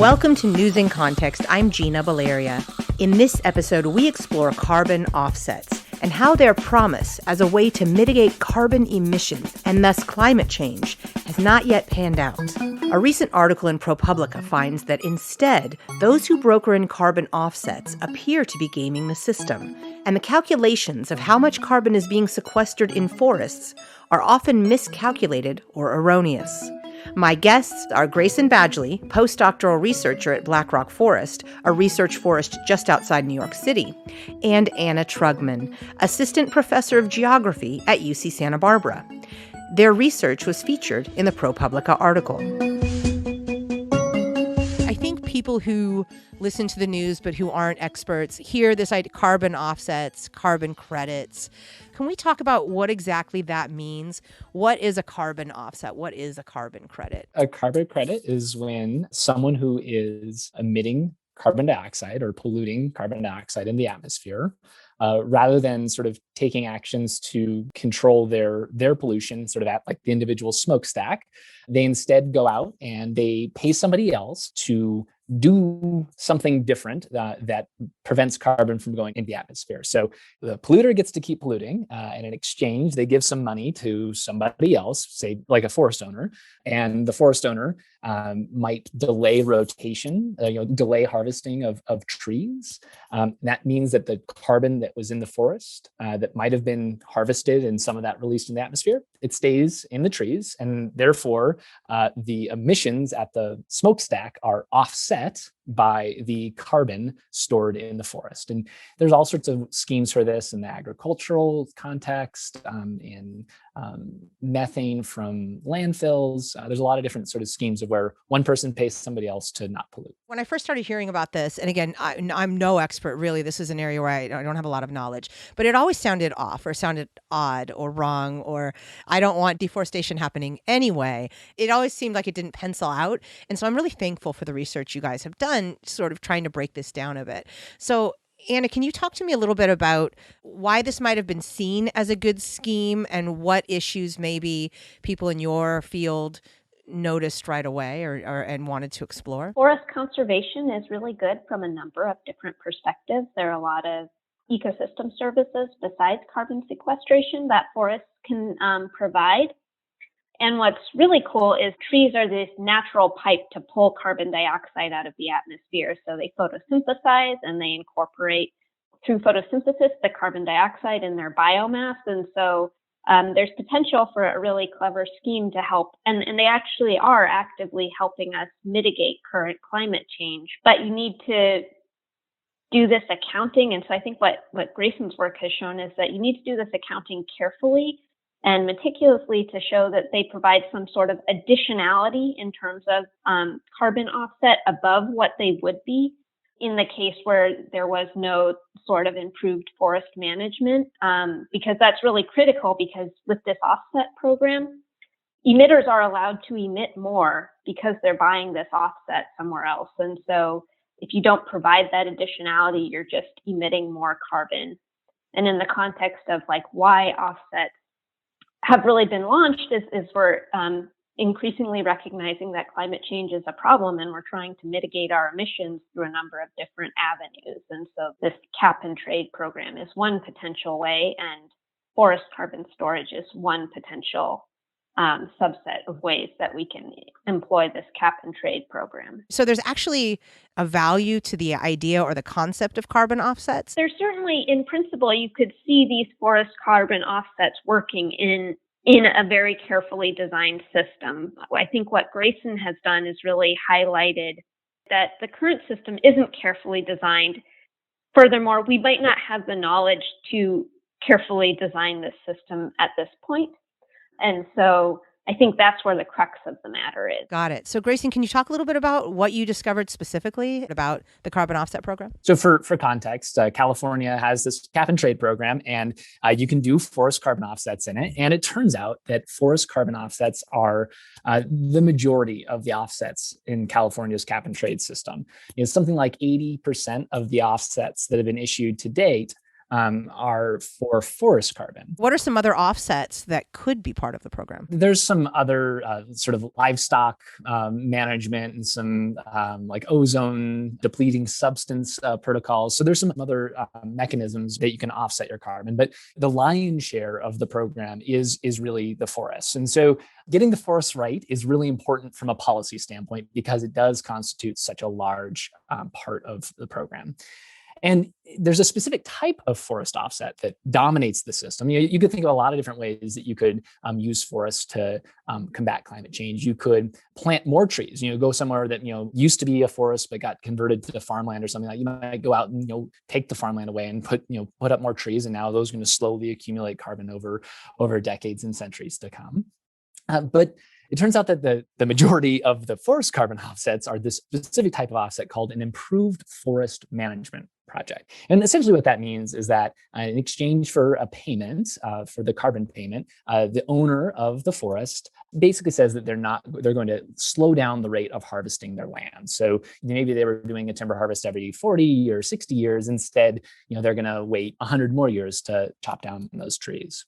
Welcome to News in Context. I'm Gina Valeria. In this episode, we explore carbon offsets and how their promise as a way to mitigate carbon emissions and thus climate change has not yet panned out. A recent article in ProPublica finds that instead, those who broker in carbon offsets appear to be gaming the system, and the calculations of how much carbon is being sequestered in forests are often miscalculated or erroneous. My guests are Grayson Badgley, postdoctoral researcher at Black Rock Forest, a research forest just outside New York City, and Anna Trugman, assistant professor of geography at UC Santa Barbara. Their research was featured in the ProPublica article. I think people who listen to the news but who aren't experts hear this idea, carbon offsets, carbon credits. Can we talk about what exactly that means? What is a carbon offset? What is a carbon credit? A carbon credit is when someone who is emitting carbon dioxide or polluting carbon dioxide in the atmosphere, rather than sort of taking actions to control their pollution sort of at like the individual smokestack, they instead go out and they pay somebody else to do something different that prevents carbon from going into the atmosphere. So the polluter gets to keep polluting, and in exchange, they give some money to somebody else, say like a forest owner, and the forest owner might delay rotation, delay harvesting of trees. That means that the carbon that was in the forest that might have been harvested and some of that released in the atmosphere, it stays in the trees, and therefore the emissions at the smokestack are offset by the carbon stored in the forest. And there's all sorts of schemes for this in the agricultural context, in methane from landfills. There's a lot of different sort of schemes of where one person pays somebody else to not pollute. When I first started hearing about this, and again, I'm no expert, really. This is an area where I don't have a lot of knowledge, but it always sounded off or sounded odd or wrong, or I don't want deforestation happening anyway. It always seemed like it didn't pencil out. And so I'm really thankful for the research you guys have done, sort of trying to break this down a bit. So Anna, can you talk to me a little bit about why this might have been seen as a good scheme and what issues maybe people in your field noticed right away or and wanted to explore? Forest conservation is really good from a number of different perspectives. There are a lot of ecosystem services besides carbon sequestration that forests can provide. And what's really cool is trees are this natural pipe to pull carbon dioxide out of the atmosphere. So they photosynthesize and they incorporate through photosynthesis the carbon dioxide in their biomass. And so there's potential for a really clever scheme to help. And they actually are actively helping us mitigate current climate change. But you need to do this accounting. And so I think what Grayson's work has shown is that you need to do this accounting carefully and meticulously to show that they provide some sort of additionality in terms of carbon offset above what they would be in the case where there was no sort of improved forest management, because that's really critical, because with this offset program, emitters are allowed to emit more because they're buying this offset somewhere else. And so if you don't provide that additionality, you're just emitting more carbon. And in the context of like why offsets have really been launched is we're increasingly recognizing that climate change is a problem, and we're trying to mitigate our emissions through a number of different avenues. And so this cap and trade program is one potential way, and forest carbon storage is one potential subset of ways that we can employ this cap and trade program. So there's actually a value to the idea or the concept of carbon offsets? There's certainly, in principle, you could see these forest carbon offsets working in a very carefully designed system. I think what Grayson has done is really highlighted that the current system isn't carefully designed. Furthermore, we might not have the knowledge to carefully design this system at this point. And so I think that's where the crux of the matter is. Got it. So Grayson, can you talk a little bit about what you discovered specifically about the carbon offset program? So for context, California has this cap and trade program, and you can do forest carbon offsets in it. And it turns out that forest carbon offsets are the majority of the offsets in California's cap and trade system. Something like 80% of the offsets that have been issued to date are for forest carbon. What are some other offsets that could be part of the program? There's some other sort of livestock management and some like ozone depleting substance protocols. So there's some other mechanisms that you can offset your carbon, but the lion's share of the program is really the forests. And so getting the forests right is really important from a policy standpoint because it does constitute such a large part of the program. And there's a specific type of forest offset that dominates the system. You could think of a lot of different ways that you could use forests to combat climate change. You could plant more trees. Go somewhere that used to be a forest but got converted to farmland or something like. You might go out and take the farmland away and put up more trees, and now those are going to slowly accumulate carbon over decades and centuries to come. But it turns out that the majority of the forest carbon offsets are this specific type of offset called an improved forest management project. And essentially what that means is that in exchange for a payment, for the carbon payment, the owner of the forest basically says that they're going to slow down the rate of harvesting their land. So maybe they were doing a timber harvest every 40 or 60 years. Instead, they're going to wait 100 more years to chop down those trees.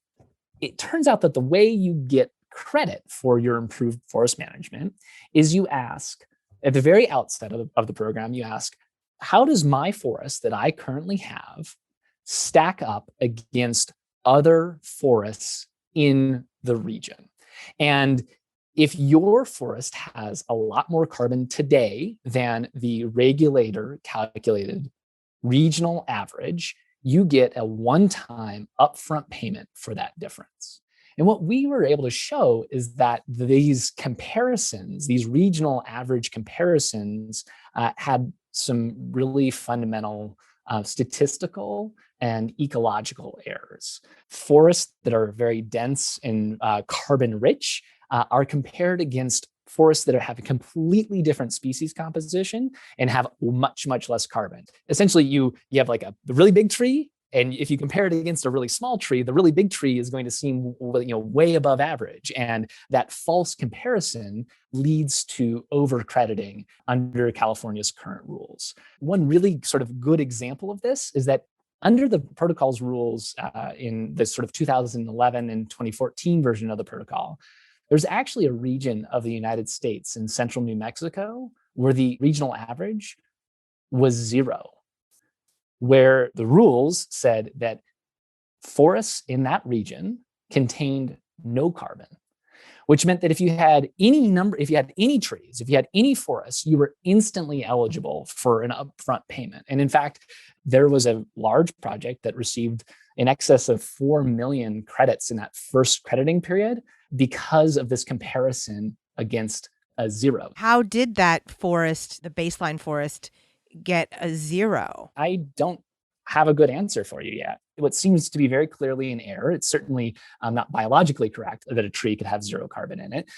It turns out that the way you get credit for your improved forest management is you ask, at the very outset of the program, you ask, how does my forest that I currently have stack up against other forests in the region? And if your forest has a lot more carbon today than the regulator calculated regional average, you get a one-time upfront payment for that difference. And what we were able to show is that these comparisons, these regional average comparisons, had some really fundamental statistical and ecological errors. Forests that are very dense and carbon rich are compared against forests that have a completely different species composition and have much, much less carbon. Essentially, you have like the really big tree, and if you compare it against a really small tree, the really big tree is going to seem way above average. And that false comparison leads to overcrediting under California's current rules. One really sort of good example of this is that under the protocol's rules in the sort of 2011 and 2014 version of the protocol, there's actually a region of the United States in central New Mexico where the regional average was 0. Where the rules said that forests in that region contained no carbon, which meant that if you had any trees, if you had any forests, you were instantly eligible for an upfront payment. And in fact, there was a large project that received in excess of 4 million credits in that first crediting period because of this comparison against a 0. How did that forest, the baseline forest, get a 0? I don't have a good answer for you yet. What seems to be very clearly an error, it's certainly not biologically correct that a tree could have 0 carbon in it.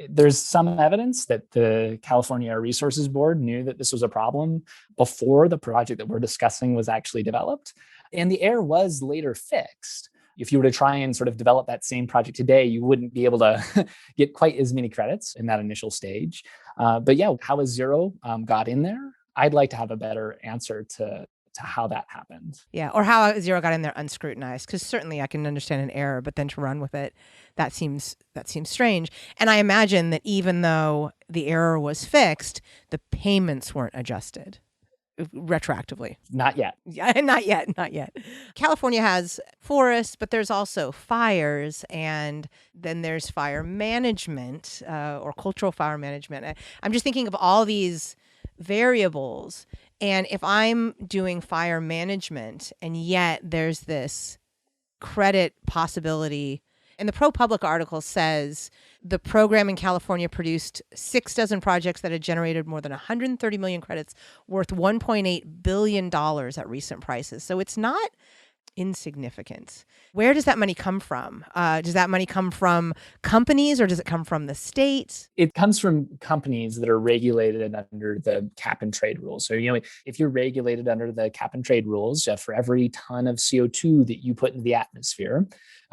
There's some evidence that the California Air Resources Board knew that this was a problem before the project that we're discussing was actually developed. And the error was later fixed. If you were to try and sort of develop that same project today, you wouldn't be able to get quite as many credits in that initial stage. But yeah, how a 0 got in there, I'd like to have a better answer to how that happened. Yeah, or how a 0 got in there unscrutinized, because certainly I can understand an error, but then to run with it, that seems strange. And I imagine that even though the error was fixed, the payments weren't adjusted retroactively. Not yet. Yeah, not yet. California has forests, but there's also fires, and then there's fire management or cultural fire management. I'm just thinking of all these variables. And if I'm doing fire management and yet there's this credit possibility, and the ProPublica article says the program in California produced 6 dozen projects that had generated more than 130 million credits worth $1.8 billion at recent prices. So it's not insignificant. Where does that money come from? Does that money come from companies, or does it come from the state? It comes from companies that are regulated under the cap and trade rules. So, if you're regulated under the cap and trade rules, for every ton of CO2 that you put into the atmosphere,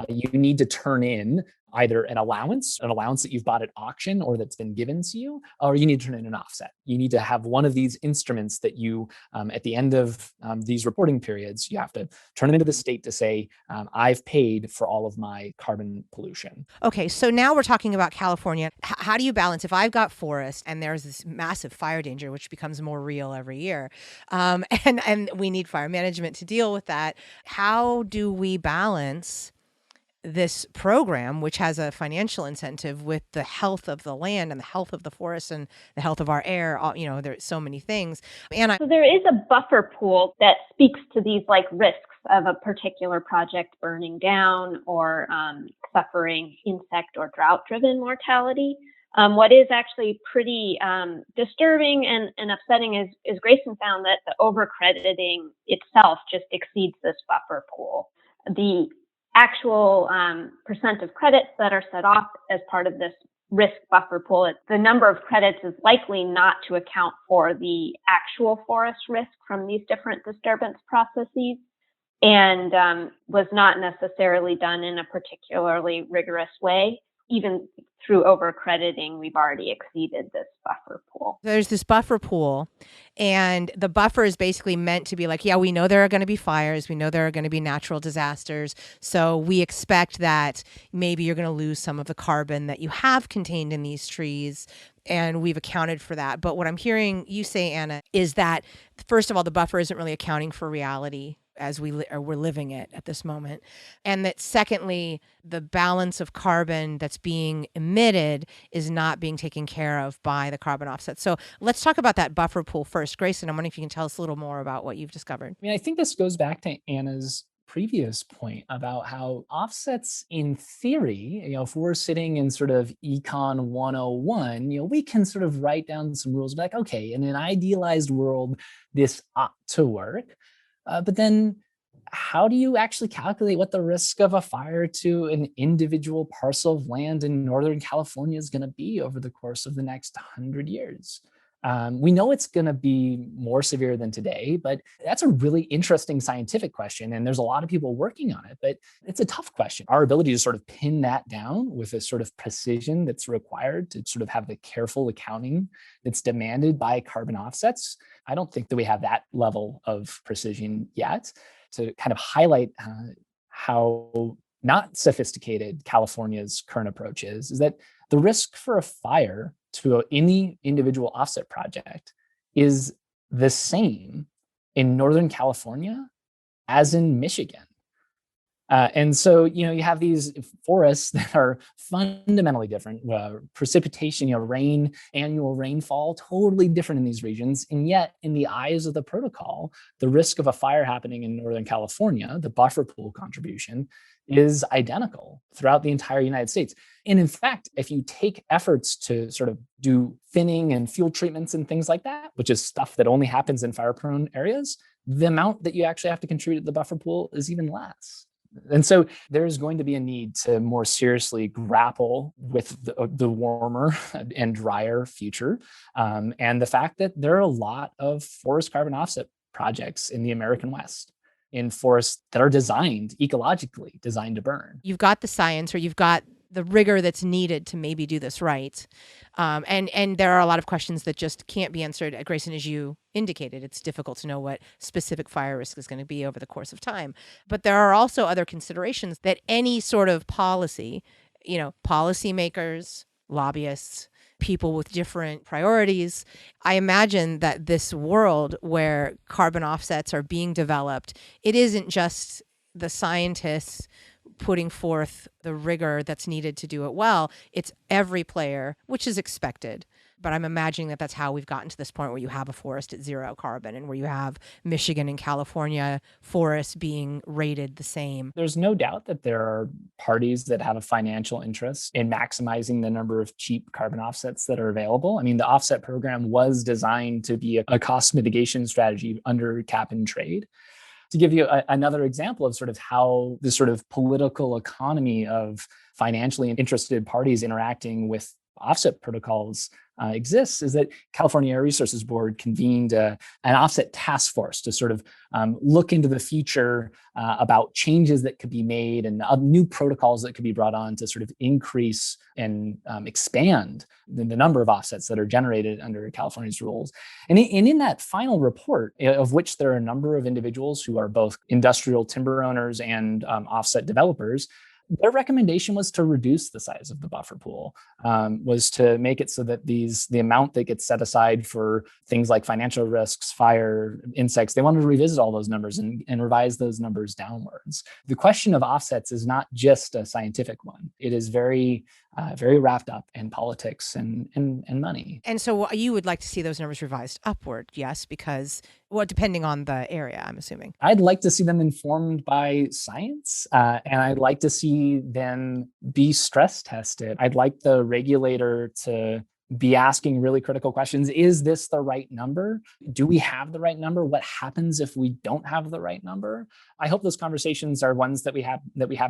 you need to turn in either an allowance that you've bought at auction or that's been given to you, or you need to turn in an offset. You need to have one of these instruments that you, at the end of these reporting periods, you have to turn them into the state to say, I've paid for all of my carbon pollution. Okay, so now we're talking about California. How do you balance if I've got forest and there's this massive fire danger, which becomes more real every year, and we need fire management to deal with that? How do we balance this program, which has a financial incentive, with the health of the land and the health of the forest and the health of our air? There's so many things. Anna. So there is a buffer pool that speaks to these like risks of a particular project burning down or suffering insect or drought-driven mortality. What is actually pretty disturbing and upsetting is Grayson found that the overcrediting itself just exceeds this buffer pool. The actual percent of credits that are set off as part of this risk buffer pool, the number of credits is likely not to account for the actual forest risk from these different disturbance processes, and was not necessarily done in a particularly rigorous way. Even through overcrediting, we've already exceeded this buffer pool. There's this buffer pool, and the buffer is basically meant to be like, yeah, we know there are going to be fires. We know there are going to be natural disasters. So we expect that maybe you're going to lose some of the carbon that you have contained in these trees. And we've accounted for that. But what I'm hearing you say, Anna, is that, first of all, the buffer isn't really accounting for reality as we're living it at this moment. And that secondly, the balance of carbon that's being emitted is not being taken care of by the carbon offset. So let's talk about that buffer pool first. Grayson, I'm wondering if you can tell us a little more about what you've discovered. I think this goes back to Anna's previous point about how offsets in theory, if we're sitting in sort of Econ 101, we can sort of write down some rules like, okay, in an idealized world, this ought to work. But then how do you actually calculate what the risk of a fire to an individual parcel of land in Northern California is going to be over the course of the next 100 years? We know it's going to be more severe than today, but that's a really interesting scientific question. And there's a lot of people working on it, but it's a tough question. Our ability to sort of pin that down with a sort of precision that's required to sort of have the careful accounting that's demanded by carbon offsets, I don't think that we have that level of precision yet. To kind of highlight how not sophisticated California's current approach is that the risk for a fire to any individual offset project is the same in Northern California as in Michigan. And so, you have these forests that are fundamentally different. Precipitation, rain, annual rainfall, totally different in these regions. And yet, in the eyes of the protocol, the risk of a fire happening in Northern California, the buffer pool contribution, is identical throughout the entire United States. And in fact, if you take efforts to sort of do thinning and fuel treatments and things like that, which is stuff that only happens in fire-prone areas, the amount that you actually have to contribute to the buffer pool is even less. And so there's going to be a need to more seriously grapple with the warmer and drier future, and the fact that there are a lot of forest carbon offset projects in the American West, in forests that are ecologically designed to burn. You've got the science, or you've got the rigor that's needed to maybe do this right. And there are a lot of questions that just can't be answered. Grayson, as you indicated, it's difficult to know what specific fire risk is going to be over the course of time. But there are also other considerations that any sort of policy, policymakers, lobbyists, people with different priorities. I imagine that this world where carbon offsets are being developed, it isn't just the scientists putting forth the rigor that's needed to do it well. It's every player, which is expected. But I'm imagining that that's how we've gotten to this point where you have a forest at zero carbon and where you have Michigan and California forests being rated the same. There's no doubt that there are parties that have a financial interest in maximizing the number of cheap carbon offsets that are available. The offset program was designed to be a cost mitigation strategy under cap and trade. To give you another example of sort of how this sort of political economy of financially interested parties interacting with offset protocols exists is that California Air Resources Board convened an offset task force to sort of look into the future about changes that could be made and new protocols that could be brought on to sort of increase and expand the number of offsets that are generated under California's rules. And in that final report, of which there are a number of individuals who are both industrial timber owners and offset developers, their recommendation was to reduce the size of the buffer pool, was to make it so that the amount that gets set aside for things like financial risks, fire, insects, they wanted to revisit all those numbers and revise those numbers downwards. The question of offsets is not just a scientific one. It is very wrapped up in politics and money. And so you would like to see those numbers revised upward, yes, because, well, depending on the area, I'm assuming. I'd like to see them informed by science, and I'd like to see them be stress tested. I'd like the regulator to be asking really critical questions. Is this the right number? Do we have the right number? What happens if we don't have the right number? I hope those conversations are ones that we have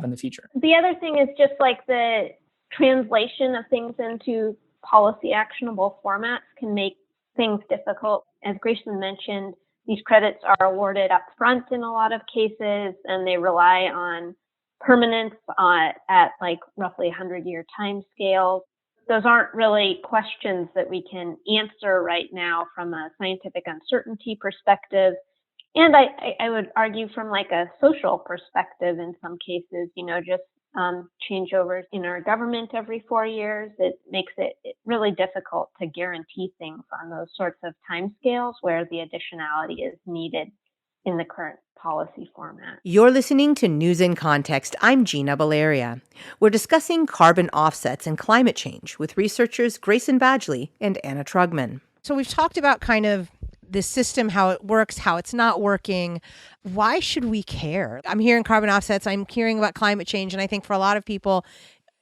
in the future. The other thing is just like the translation of things into policy actionable formats can make things difficult. As Grayson mentioned, these credits are awarded up front in a lot of cases, and they rely on permanence at like roughly 100-year timescales. Those aren't really questions that we can answer right now from a scientific uncertainty perspective. And I would argue from like a social perspective in some cases, just changeovers in our government every 4 years, it makes it really difficult to guarantee things on those sorts of timescales where the additionality is needed in the current policy format. You're listening to News in Context. I'm Gina Valeria. We're discussing carbon offsets and climate change with researchers Grayson Badgley and Anna Trugman. So we've talked about kind of this system, how it works, how it's not working. Why should we care? I'm hearing carbon offsets. I'm hearing about climate change. And I think for a lot of people,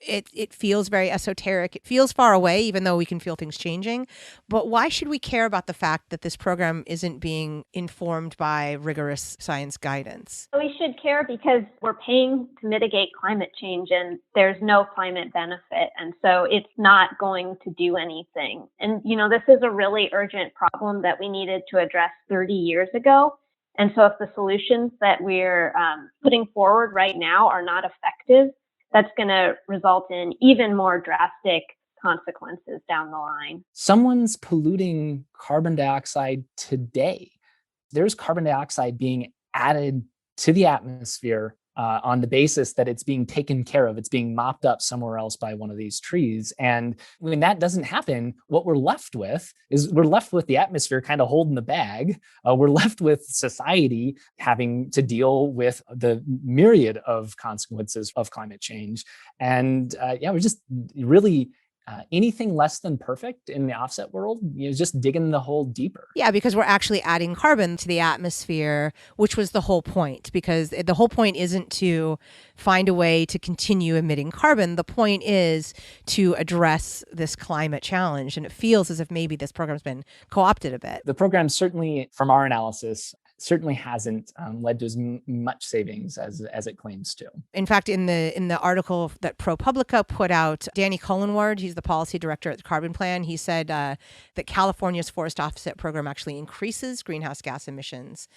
it feels very esoteric. It feels far away, even though we can feel things changing. But why should we care about the fact that this program isn't being informed by rigorous science guidance? We should care because we're paying to mitigate climate change and there's no climate benefit. And so it's not going to do anything. And, this is a really urgent problem that we needed to address 30 years ago. And so if the solutions that we're putting forward right now are not effective, that's going to result in even more drastic consequences down the line. Someone's polluting carbon dioxide today. There's carbon dioxide being added to the atmosphere on the basis that it's being taken care of. It's being mopped up somewhere else by one of these trees. And when that doesn't happen, what we're left with is the atmosphere kind of holding the bag. We're left with society having to deal with the myriad of consequences of climate change. And we're just really anything less than perfect in the offset world, just digging the hole deeper. Yeah, because we're actually adding carbon to the atmosphere, which was the whole point, because the whole point isn't to find a way to continue emitting carbon. The point is to address this climate challenge. And it feels as if maybe this program's been co-opted a bit. The program certainly, from our analysis, certainly hasn't led to as much savings as it claims to. In fact, in the article that ProPublica put out, Danny Cullenward, he's the policy director at the Carbon Plan, he said that California's forest offset program actually increases greenhouse gas emissions,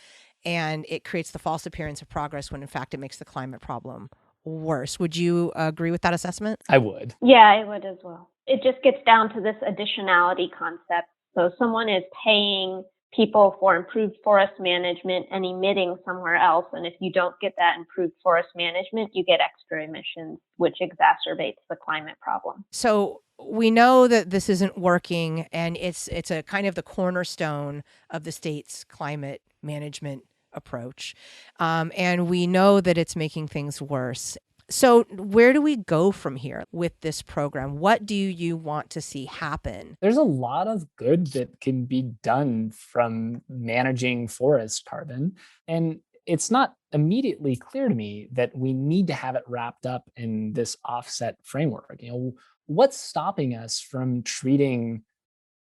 and it creates the false appearance of progress when in fact it makes the climate problem worse. Would you agree with that assessment? I would. Yeah, I would as well. It just gets down to this additionality concept. So someone is paying people for improved forest management and emitting somewhere else. And if you don't get that improved forest management, you get extra emissions, which exacerbates the climate problem. So we know that this isn't working, and it's a kind of the cornerstone of the state's climate management approach. And we know that it's making things worse. So where do we go from here with this program? What do you want to see happen? There's a lot of good that can be done from managing forest carbon. And it's not immediately clear to me that we need to have it wrapped up in this offset framework. What's stopping us from treating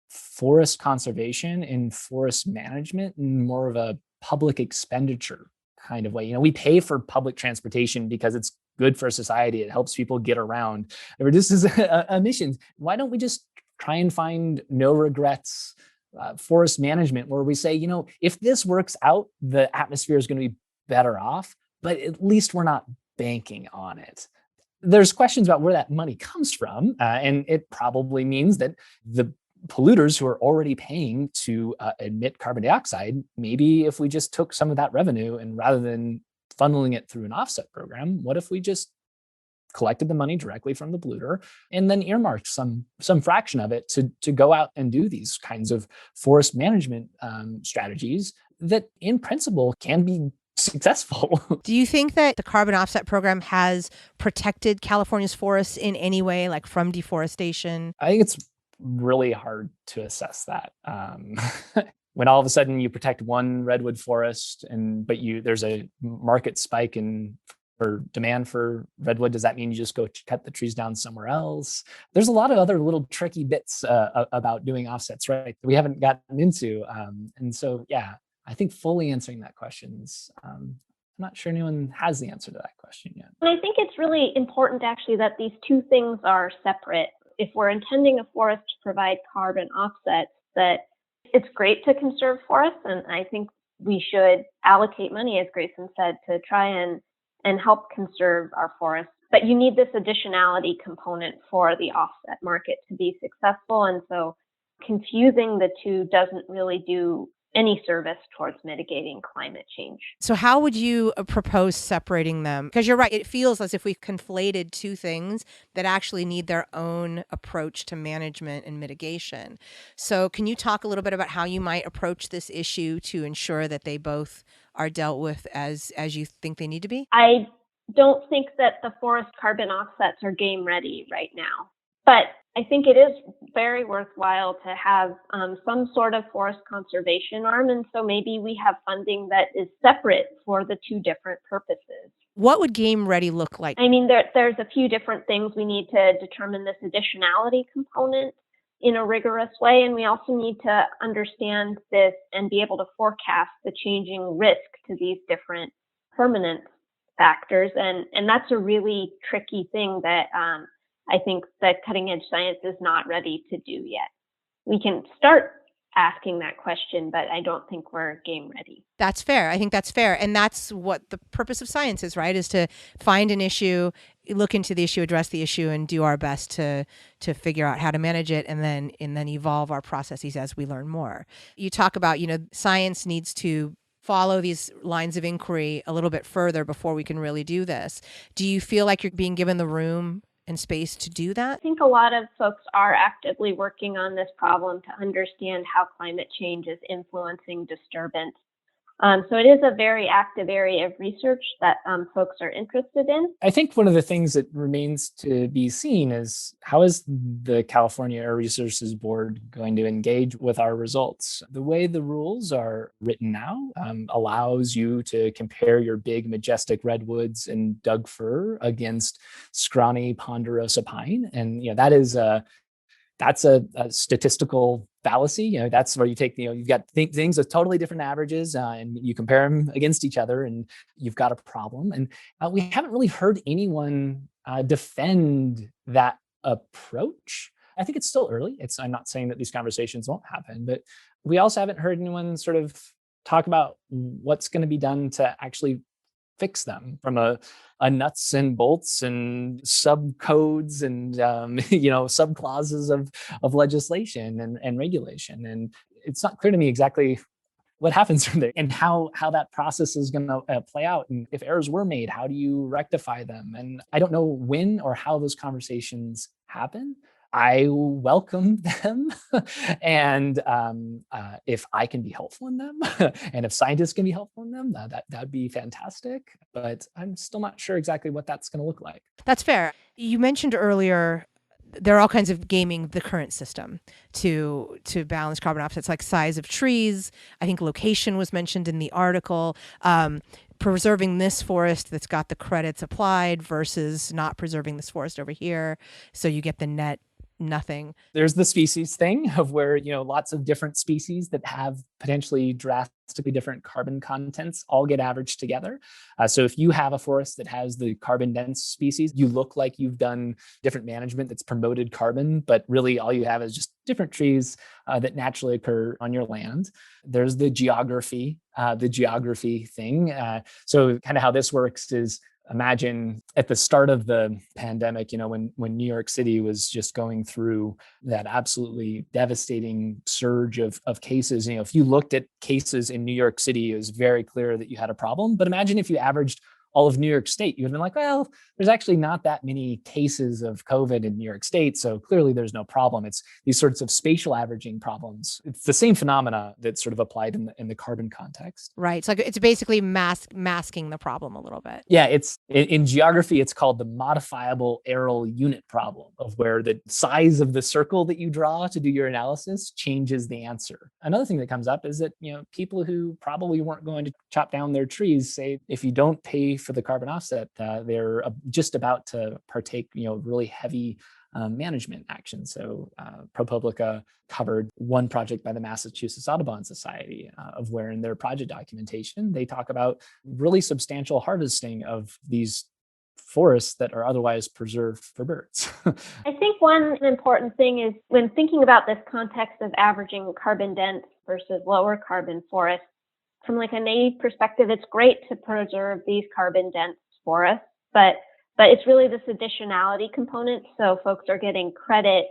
forest conservation and forest management in more of a public expenditure kind of way? We pay for public transportation because it's good for society. It helps people get around. It reduces emissions. Why don't we just try and find no regrets forest management where we say, if this works out, the atmosphere is going to be better off, but at least we're not banking on it. There's questions about where that money comes from, and it probably means that the polluters who are already paying to emit carbon dioxide, maybe if we just took some of that revenue and rather than funneling it through an offset program, what if we just collected the money directly from the polluter and then earmarked some fraction of it to go out and do these kinds of forest management strategies that in principle can be successful. Do you think that the carbon offset program has protected California's forests in any way, like from deforestation? I think it's really hard to assess that. When all of a sudden you protect one redwood forest but there's a market spike for demand for redwood, does that mean you just go cut the trees down somewhere else? There's a lot of other little tricky bits about doing offsets, right, that we haven't gotten into. And so, yeah, I think fully answering that question I'm not sure anyone has the answer to that question yet. And I think it's really important actually that these two things are separate. If we're intending a forest to provide carbon offsets, that it's great to conserve forests, and I think we should allocate money, as Grayson said, to try and help conserve our forests. But you need this additionality component for the offset market to be successful. And so confusing the two doesn't really do any service towards mitigating climate change. So how would you propose separating them? Because you're right, it feels as if we've conflated two things that actually need their own approach to management and mitigation. So can you talk a little bit about how you might approach this issue to ensure that they both are dealt with as you think they need to be? I don't think that the forest carbon offsets are game ready right now, but I think it is very worthwhile to have some sort of forest conservation arm. And so maybe we have funding that is separate for the two different purposes. What would game ready look like? I mean, there's a few different things. We need to determine this additionality component in a rigorous way. And we also need to understand this and be able to forecast the changing risk to these different permanent factors. And that's a really tricky thing that I think that cutting edge science is not ready to do yet. We can start asking that question, but I don't think we're game ready. That's fair. I think that's fair. And that's what the purpose of science is, right? Is to find an issue, look into the issue, address the issue, and do our best to figure out how to manage it and then evolve our processes as we learn more. You talk about, science needs to follow these lines of inquiry a little bit further before we can really do this. Do you feel like you're being given the room and space to do that? I think a lot of folks are actively working on this problem to understand how climate change is influencing disturbance. So it is a very active area of research that folks are interested in. I think one of the things that remains to be seen is how is the California Air Resources Board going to engage with our results? The way the rules are written now allows you to compare your big, majestic redwoods and Doug fir against scrawny ponderosa pine. And that's a statistical fallacy. That's where you take, you've got things with totally different averages and you compare them against each other and you've got a problem. And we haven't really heard anyone defend that approach. I think it's still early. I'm not saying that these conversations won't happen, but we also haven't heard anyone sort of talk about what's going to be done to actually fix them from a nuts and bolts and sub codes and sub clauses of legislation and regulation. And it's not clear to me exactly what happens from there and how that process is going to play out. And if errors were made, how do you rectify them? And I don't know when or how those conversations happen. I welcome them. And if I can be helpful in them and if scientists can be helpful in them, that'd be fantastic. But I'm still not sure exactly what that's going to look like. That's fair. You mentioned earlier there are all kinds of gaming the current system to balance carbon offsets, like size of trees. I think location was mentioned in the article. Preserving this forest that's got the credits applied versus not preserving this forest over here. So you get the net nothing. There's the species thing of where, lots of different species that have potentially drastically different carbon contents all get averaged together. So if you have a forest that has the carbon dense species, you look like you've done different management that's promoted carbon, but really all you have is just different trees that naturally occur on your land. There's the geography thing. So kind of how this works is, imagine at the start of the pandemic, when New York City was just going through that absolutely devastating surge of cases. If you looked at cases in New York City, it was very clear that you had a problem. But imagine if you averaged all of New York State, you would have been like, well, there's actually not that many cases of COVID in New York State, so clearly there's no problem. It's these sorts of spatial averaging problems. It's the same phenomena that's sort of applied in the carbon context. Right. So it's basically masking the problem a little bit. Yeah, it's in geography, it's called the modifiable areal unit problem, of where the size of the circle that you draw to do your analysis changes the answer. Another thing that comes up is that, people who probably weren't going to chop down their trees say, if you don't pay for the carbon offset, they're just about to partake, really heavy management action. So ProPublica covered one project by the Massachusetts Audubon Society, of where in their project documentation, they talk about really substantial harvesting of these forests that are otherwise preserved for birds. I think one important thing is, when thinking about this context of averaging carbon dense versus lower carbon forests, from like a native perspective, it's great to preserve these carbon dense forests, but it's really this additionality component. So folks are getting credit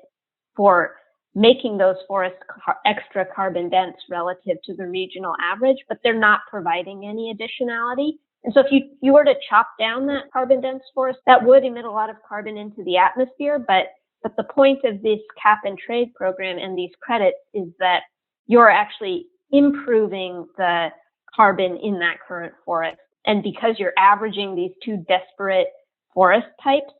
for making those forests extra carbon dense relative to the regional average, but they're not providing any additionality. And so if you were to chop down that carbon dense forest, that would emit a lot of carbon into the atmosphere. But the point of this cap and trade program and these credits is that you're actually improving the carbon in that current forest. And because you're averaging these two disparate forest types,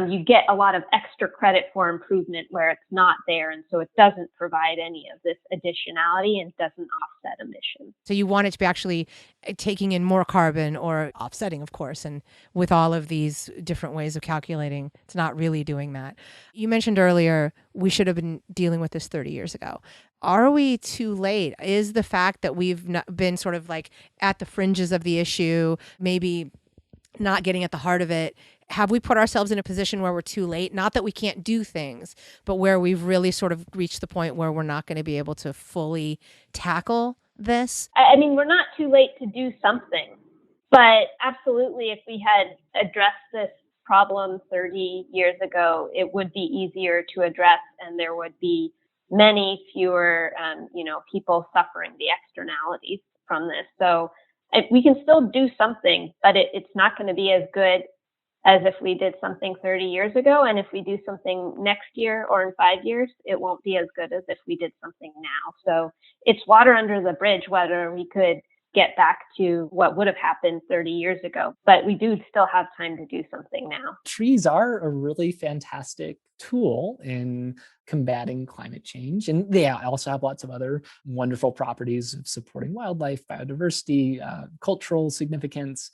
you get a lot of extra credit for improvement where it's not there. And so it doesn't provide any of this additionality and doesn't offset emissions. So you want it to be actually taking in more carbon or offsetting, of course. And with all of these different ways of calculating, it's not really doing that. You mentioned earlier, we should have been dealing with this 30 years ago. Are we too late? Is the fact that we've been sort of like at the fringes of the issue, maybe not getting at the heart of it, have we put ourselves in a position where we're too late? Not that we can't do things, but where we've really sort of reached the point where we're not going to be able to fully tackle this? I mean, we're not too late to do something, but absolutely, if we had addressed this problem 30 years ago, it would be easier to address, and there would be many fewer, people suffering the externalities from this. So we can still do something, but it's not going to be as good as if we did something 30 years ago. And if we do something next year or in 5 years, it won't be as good as if we did something now. So it's water under the bridge whether we could get back to what would have happened 30 years ago. But we do still have time to do something now. Trees are a really fantastic tool in combating climate change. And they also have lots of other wonderful properties of supporting wildlife, biodiversity, cultural significance.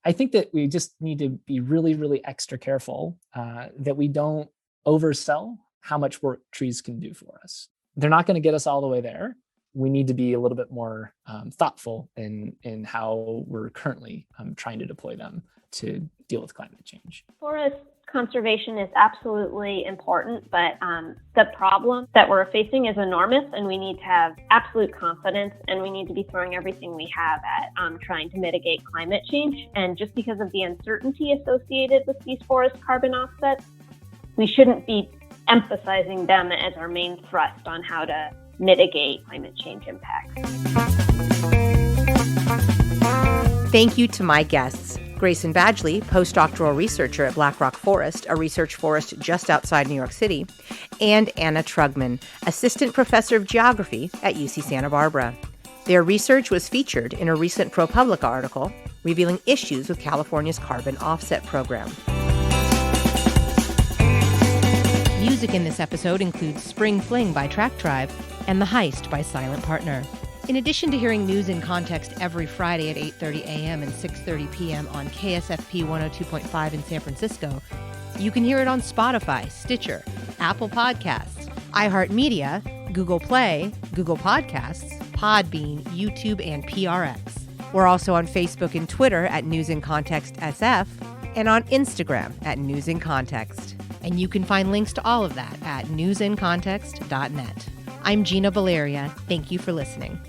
I think that we just need to be really, really extra careful that we don't oversell how much work trees can do for us. They're not going to get us all the way there. We need to be a little bit more thoughtful in how we're currently trying to deploy them to deal with climate change. Forest conservation is absolutely important, but the problem that we're facing is enormous, and we need to have absolute confidence, and we need to be throwing everything we have at trying to mitigate climate change. And just because of the uncertainty associated with these forest carbon offsets, we shouldn't be emphasizing them as our main thrust on how to mitigate climate change impacts. Thank you to my guests, Grayson Badgley, postdoctoral researcher at Black Rock Forest, a research forest just outside New York City, and Anna Trugman, assistant professor of geography at UC Santa Barbara. Their research was featured in a recent ProPublica article revealing issues with California's carbon offset program. Music in this episode includes Spring Fling by Track Tribe and The Heist by Silent Partner. In addition to hearing news in context every Friday at 8:30 a.m. and 6:30 p.m. on KSFP 102.5 in San Francisco, you can hear it on Spotify, Stitcher, Apple Podcasts, iHeartMedia, Google Play, Google Podcasts, Podbean, YouTube, and PRX. We're also on Facebook and Twitter at News in Context SF and on Instagram at News in Context. And you can find links to all of that at newsincontext.net. I'm Gina Valeria. Thank you for listening.